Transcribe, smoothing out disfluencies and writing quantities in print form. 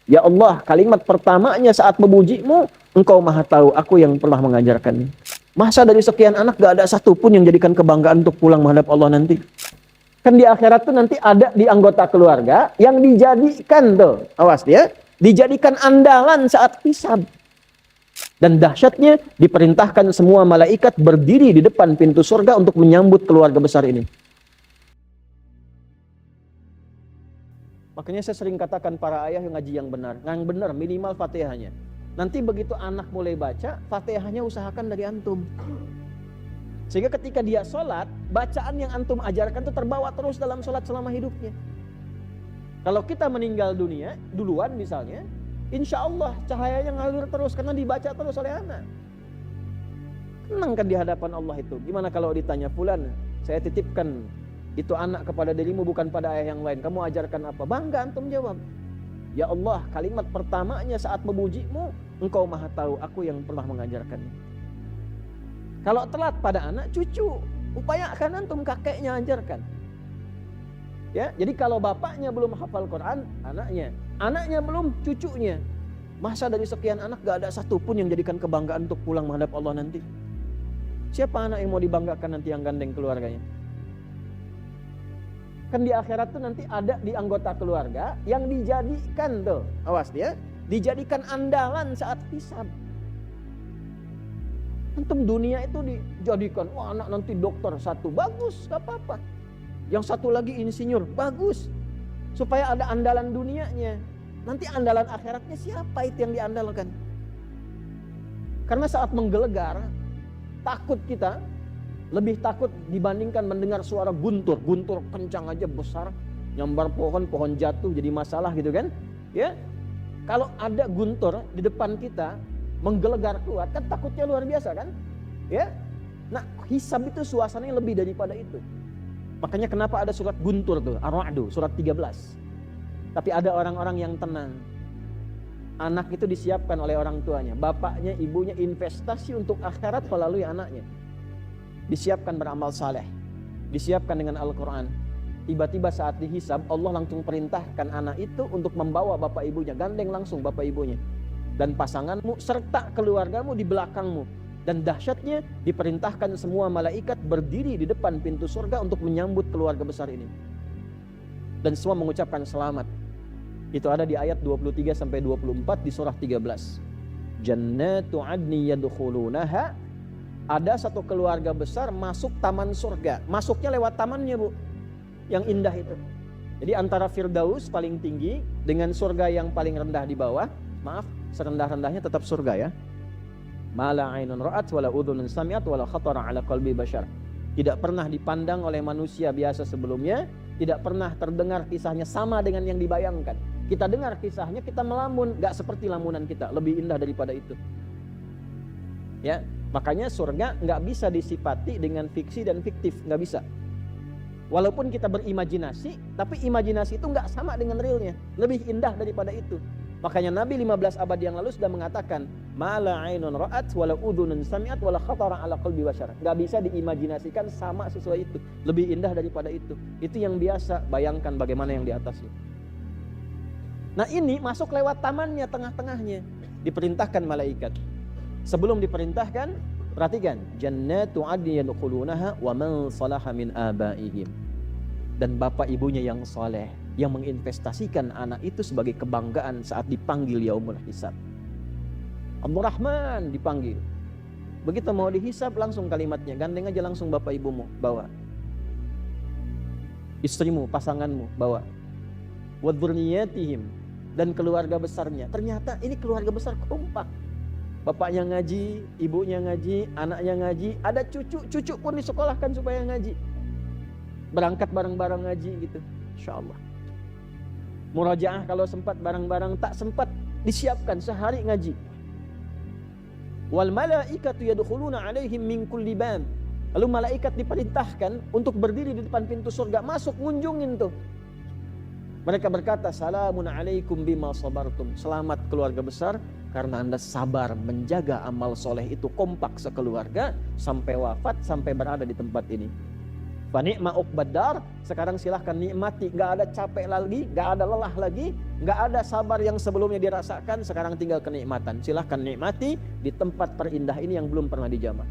Ya Allah, kalimat pertamanya saat memujimu, Engkau maha tahu, aku yang pernah mengajarkannya. Masa dari sekian anak gak ada satupun yang jadikan kebanggaan untuk pulang menghadap Allah nanti? Kan di akhirat tuh nanti ada di anggota keluarga yang dijadikan tuh, awas ya, dijadikan andalan saat hisab. Dan dahsyatnya diperintahkan semua malaikat berdiri di depan pintu surga untuk menyambut keluarga besar ini. Makanya saya sering katakan para ayah yang ngaji yang benar minimal Fatihahnya. Nanti begitu anak mulai baca, Fatihahnya usahakan dari antum. Sehingga ketika dia sholat, bacaan yang antum ajarkan itu terbawa terus dalam sholat selama hidupnya. Kalau kita meninggal dunia, duluan misalnya, insya Allah cahayanya ngalir terus karena dibaca terus oleh anak. Tenang kan di hadapan Allah itu. Gimana kalau ditanya, fulan, saya titipkan itu anak kepada dirimu bukan pada ayah yang lain. Kamu ajarkan apa? Bangga antum jawab. Ya Allah, kalimat pertamanya saat memujimu, Engkau maha tahu, aku yang pernah mengajarkannya. Kalau telat pada anak, cucu, upayakan antum kakeknya ajarkan. Ya, jadi kalau bapaknya belum hafal Quran, anaknya belum, cucunya. Masa dari sekian anak gak ada satupun yang jadikan kebanggaan untuk pulang menghadap Allah nanti? Siapa anak yang mau dibanggakan nanti yang gandeng keluarganya? Kan di akhirat tuh nanti ada di anggota keluarga yang dijadikan tuh, awas ya, dijadikan andalan saat hisab. Antum dunia itu dijadikan, wah anak nanti dokter satu, bagus, gak apa-apa. Yang satu lagi insinyur, bagus. Supaya ada andalan dunianya. Nanti andalan akhiratnya siapa itu yang diandalkan? Karena saat menggelegar, takut kita, lebih takut dibandingkan mendengar suara guntur kencang aja besar, nyambar pohon jatuh jadi masalah gitu kan? Ya, kalau ada guntur di depan kita menggelegar kuat kan takutnya luar biasa kan? Ya, nah hisab itu suasananya lebih daripada itu. Makanya kenapa ada surat guntur tuh, Ar-Ra'd surat 13. Tapi ada orang-orang yang tenang. Anak itu disiapkan oleh orang tuanya, bapaknya, ibunya investasi untuk akhirat melalui anaknya. Disiapkan beramal saleh, disiapkan dengan Al-Quran. Tiba-tiba saat dihisab, Allah langsung perintahkan anak itu untuk membawa bapak ibunya, gandeng langsung bapak ibunya dan pasanganmu serta keluargamu di belakangmu. Dan dahsyatnya diperintahkan semua malaikat berdiri di depan pintu surga untuk menyambut keluarga besar ini. Dan semua mengucapkan selamat. Itu ada di ayat 23 sampai 24 di surah 13. Jannatu adni yadkhulunaha. Ada satu keluarga besar masuk taman surga. Masuknya lewat tamannya, Bu. Yang indah itu. Jadi antara Firdaus paling tinggi dengan surga yang paling rendah di bawah. Maaf, serendah-rendahnya tetap surga ya. Ma la 'ainun ra'at wa la udhunun sami'at wa la khatara 'ala qalbi bashar. Tidak pernah dipandang oleh manusia biasa sebelumnya, tidak pernah terdengar kisahnya sama dengan yang dibayangkan. Kita dengar kisahnya, kita melamun, gak seperti lamunan kita, lebih indah daripada itu. Ya, makanya surga gak bisa disifati dengan fiksi dan fiktif, gak bisa. Walaupun kita berimajinasi, tapi imajinasi itu gak sama dengan realnya, lebih indah daripada itu. Makanya Nabi 15 abad yang lalu sudah mengatakan, ma la 'ainun ra'at wa la udhunun sami'at wa la khatara 'ala qalbi bashar. Gak bisa diimajinasikan sama sesuai itu, lebih indah daripada itu. Itu yang biasa, bayangkan bagaimana yang di atasnya. Nah ini masuk lewat tamannya, tengah-tengahnya. Diperintahkan malaikat. Sebelum diperintahkan, perhatikan. Jannatu adni yadkhulunaha wa man salaha min abaihim. Dan bapak ibunya yang saleh, yang menginvestasikan anak itu sebagai kebanggaan saat dipanggil yaumul hisab. Abdurrahman dipanggil. Begitu mau dihisab langsung kalimatnya, gandeng aja langsung bapak ibumu, bawa. Istrimu, pasanganmu, bawa. Wa dzurriyyatihim, dan keluarga besarnya. Ternyata ini keluarga besar kompak. Bapaknya ngaji, ibunya ngaji, anaknya ngaji, ada cucu pun disekolahkan supaya ngaji. Berangkat bareng-bareng ngaji gitu. Insyaallah. Murajaah kalau sempat bareng-bareng, tak sempat disiapkan sehari ngaji. Wal malaikatu yadkhuluna 'alaihim min kulli bab. Lalu malaikat diperintahkan untuk berdiri di depan pintu surga, masuk ngunjungin tuh. Mereka berkata, salamun alaikum bima sabartum. Selamat keluarga besar karena Anda sabar menjaga amal soleh itu kompak sekeluarga sampai wafat, sampai berada di tempat ini. Fanikma uqbadar, sekarang silahkan nikmati, nggak ada capek lagi, nggak ada lelah lagi, nggak ada sabar yang sebelumnya dirasakan, sekarang tinggal kenikmatan. Silahkan nikmati di tempat terindah ini yang belum pernah dijamah.